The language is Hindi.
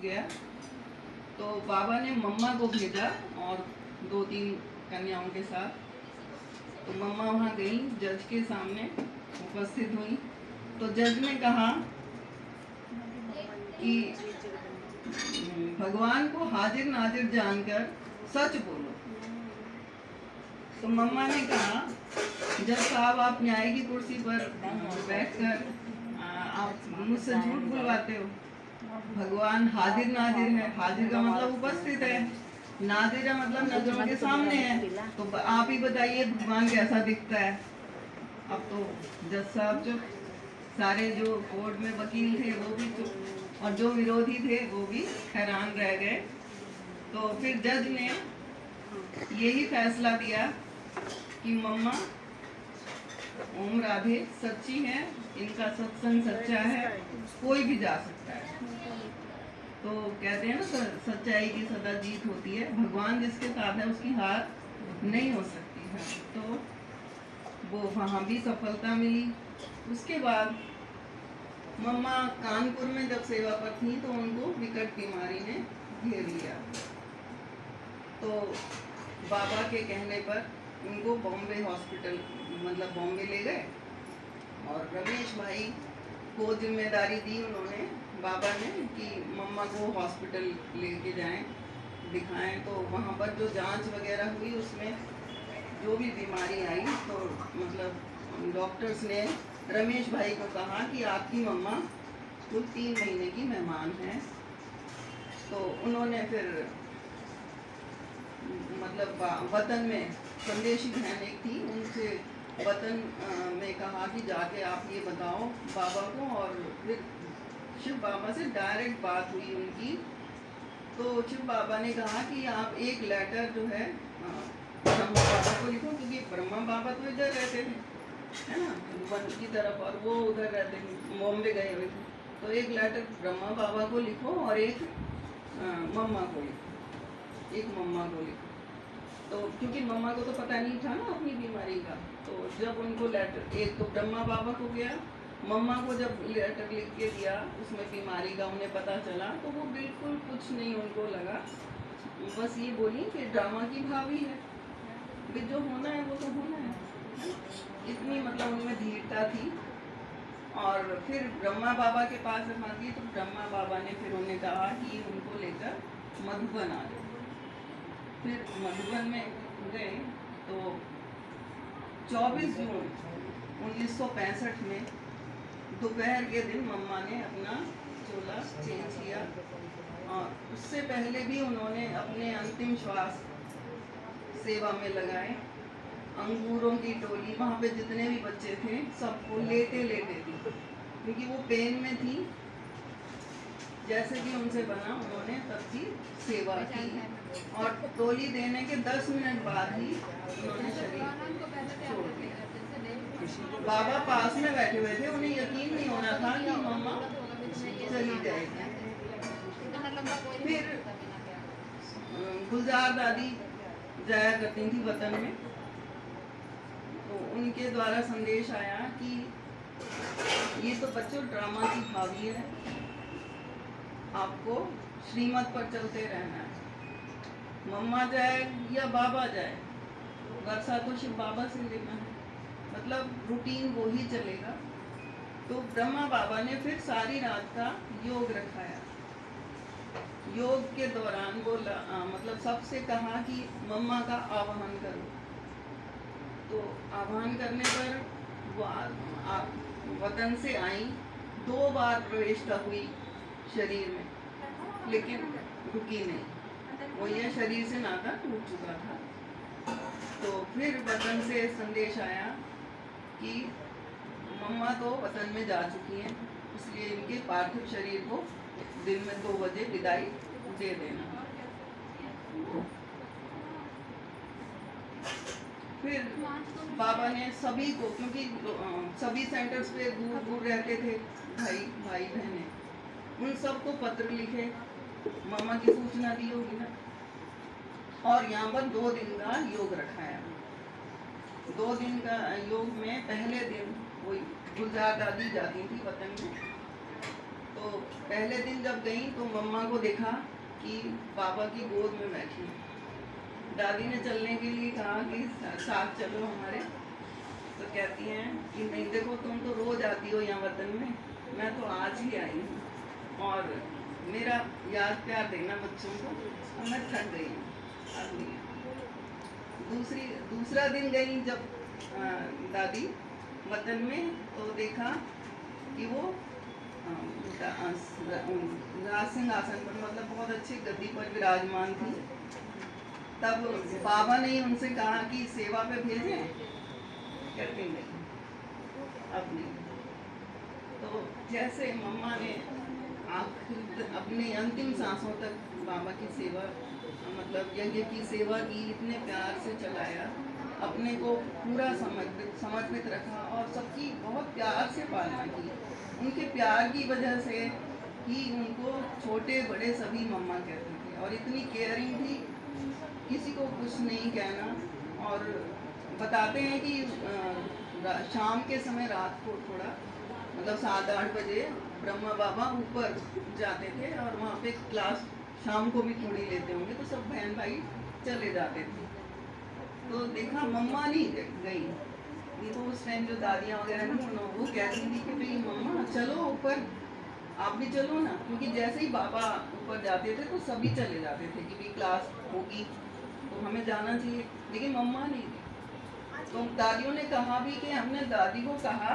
गया तो बाबा ने मम्मा को भेजा और 2-3 कन्याओं के साथ। तो मम्मा वहाँ गई, जज के सामने उपस्थित हुई। तो जज ने कहा कि भगवान को हाजिर नाजिर जानकर सच बोलो। तो मम्मा ने कहा, जज साहब आप न्याय की कुर्सी पर बैठकर आप मुझसे झूठ बुलवाते हो। भगवान हाजिर नाजिर है, हाजिर का मतलब उपस्थित है, नाजिर का मतलब नजरों के सामने है। तो आप ही बताइए भगवान कैसा दिखता है। अब तो जज साहब चुप, सारे जो कोर्ट में वकील थे वो भी चुप और जो विरोधी थे वो भी हैरान रह गए। तो फिर जज ने यही फैसला दिया कि मम्मा ओम राधे सच्ची है, इनका सत्संग सच्चा है, कोई भी जा सकता है। तो कहते हैं ना सच्चाई की सदा जीत होती है, भगवान जिसके साथ है उसकी हार नहीं हो सकती है। तो वो वहाँ भी सफलता मिली। उसके बाद मम्मा कानपुर में जब सेवा पर थी तो उनको विकट बीमारी ने घेर लिया। तो बाबा के कहने पर उनको बॉम्बे हॉस्पिटल मतलब बॉम्बे ले गए और रमेश भाई को जिम्मेदारी दी उन्होंने बाबा ने कि मम्मा को हॉस्पिटल लेके जाएं, दिखाएं। तो वहाँ पर जो जांच वगैरह हुई उसमें जो भी बीमारी आई तो मतलब डॉक्टर्स ने रमेश भाई को कहा कि आपकी मम्मा कुल 3 महीने की मेहमान है। तो उन्होंने फिर मतलब वतन में संदेशी बहन एक थी, उनसे वतन में कहा कि जाके आप ये बताओ बाबा को। और फिर शिव बाबा से डायरेक्ट बात हुई उनकी। तो शिव बाबा ने कहा कि आप एक लेटर जो है ब्रह्मा बाबा को लिखो, क्योंकि ब्रह्मा बाबा तो इधर रहते थे है ना, वन की तरफ, और वो उधर रहते थे, बॉम्बे गए हुए थे। तो एक लेटर ब्रह्मा बाबा को लिखो और एक मम्मा को लिखो, एक मम्मा को लिखो। तो क्योंकि मम्मा को तो पता नहीं था ना अपनी बीमारी का। तो जब उनको लेटर एक तो ब्रह्मा बाबा को गया, मम्मा को जब लेटर लिख के दिया उसमें बीमारी का उन्हें पता चला तो वो बिल्कुल कुछ नहीं उनको लगा, बस ये बोली कि ड्रामा की भावी है, भी जो होना है वो तो होना है। इतनी मतलब उनमें धीरता थी। और फिर ब्रह्मा बाबा के पास जब आती तो ब्रह्मा बाबा ने फिर उन्हें कहा कि उनको लेकर मधुबन आ जाओ। फिर मधुबन में गए तो 24 जून 1965 में दोपहर के दिन मम्मा ने अपना चोला चेंज किया। और उससे पहले भी उन्होंने अपने अंतिम श्वास सेवा में लगाए। अंगूरों की टोली, वहाँ पे जितने भी बच्चे थे सबको लेटे लेटे थी, क्योंकि वो पेन में थी। जैसे भी उनसे बना उन्होंने तब की सेवा की। और टोली देने के 10 मिनट बाद ही उन्होंने शरीर छोड़ दिया। बाबा पास में बैठे हुए थे, उन्हें यकीन नहीं होना था कि मम्मा चली जाएगी। फिर गुलजार दादी जाया करती थी वतन में, तो उनके द्वारा संदेश आया कि ये तो बच्चों ड्रामा की भावी है, आपको श्रीमत पर चलते रहना है। मम्मा जाए या बाबा जाए, वर्षा तो शिव बाबा से लेना है, मतलब रूटीन वो ही चलेगा। तो ब्रह्मा बाबा ने फिर सारी रात का योग रखाया। योग के दौरान वो मतलब सबसे कहा कि मम्मा का आवाहन करो। तो आवाहन करने पर वो वतन से आई, 2 बार प्रविष्ट हुई शरीर में, लेकिन रुकी नहीं। वो ये शरीर से नाता टूट चुका था। तो फिर वतन से संदेश आया कि मम्मा तो वतन में जा चुकी हैं, इसलिए इनके पार्थिव शरीर को दिन में 2 बजे विदाई दे देना। फिर बाबा ने सभी को, क्योंकि सभी सेंटर्स पे दूर दूर रहते थे भाई बहने, उन सबको पत्र लिखे, मामा की सूचना दी होगी ना। और यहाँ पर 2 दिन का योग रखाया। 2 दिन का योग में पहले दिन वही गुलजार दादी जाती थी वतन में, तो पहले दिन जब गई तो मम्मा को देखा कि बाबा की गोद में बैठी। दादी ने चलने के लिए कहा कि साथ चलो हमारे, तो कहती हैं कि नहीं देखो तुम तो रोज आती हो यहाँ वतन में, मैं तो आज ही आई हूँ और मेरा याद प्यार देना बच्चों को, और मैं थक गई हूँ अब नहीं। दूसरा दिन गई जब दादी वतन में, तो देखा कि वो राज सिंहासन पर, मतलब बहुत अच्छी गद्दी पर विराजमान थी। तब बाबा ने उनसे कहा कि सेवा पे भेजें, कहते नहीं अब नहीं। तो जैसे मम्मा ने अपने अंतिम सांसों तक बाबा की सेवा, मतलब यज्ञ की सेवा की, इतने प्यार से चलाया, अपने को पूरा समर्पित रखा और सबकी बहुत प्यार से पालना की। उनके प्यार की वजह से ही उनको छोटे बड़े सभी मम्मा कहते थे, और इतनी केयरिंग थी, किसी को कुछ नहीं कहना। और बताते हैं कि शाम के समय, रात को थोड़ा, मतलब 7-8 बजे ब्रह्मा बाबा ऊपर जाते थे और वहाँ पे क्लास शाम को भी थोड़ी लेते होंगे, तो सब बहन भाई चले जाते थे। तो देखा मम्मा नहीं गई, नहीं तो उस टाइम जो दादियाँ वगैरह नहीं, वो कहती थी कि भाई मम्मा चलो ऊपर, आप भी चलो ना, क्योंकि जैसे ही बाबा ऊपर जाते थे तो सभी चले जाते थे कि भाई क्लास होगी तो हमें जाना चाहिए, लेकिन मम्मा नहीं गई। तो दादियों ने कहा भी कि हमने दादी को कहा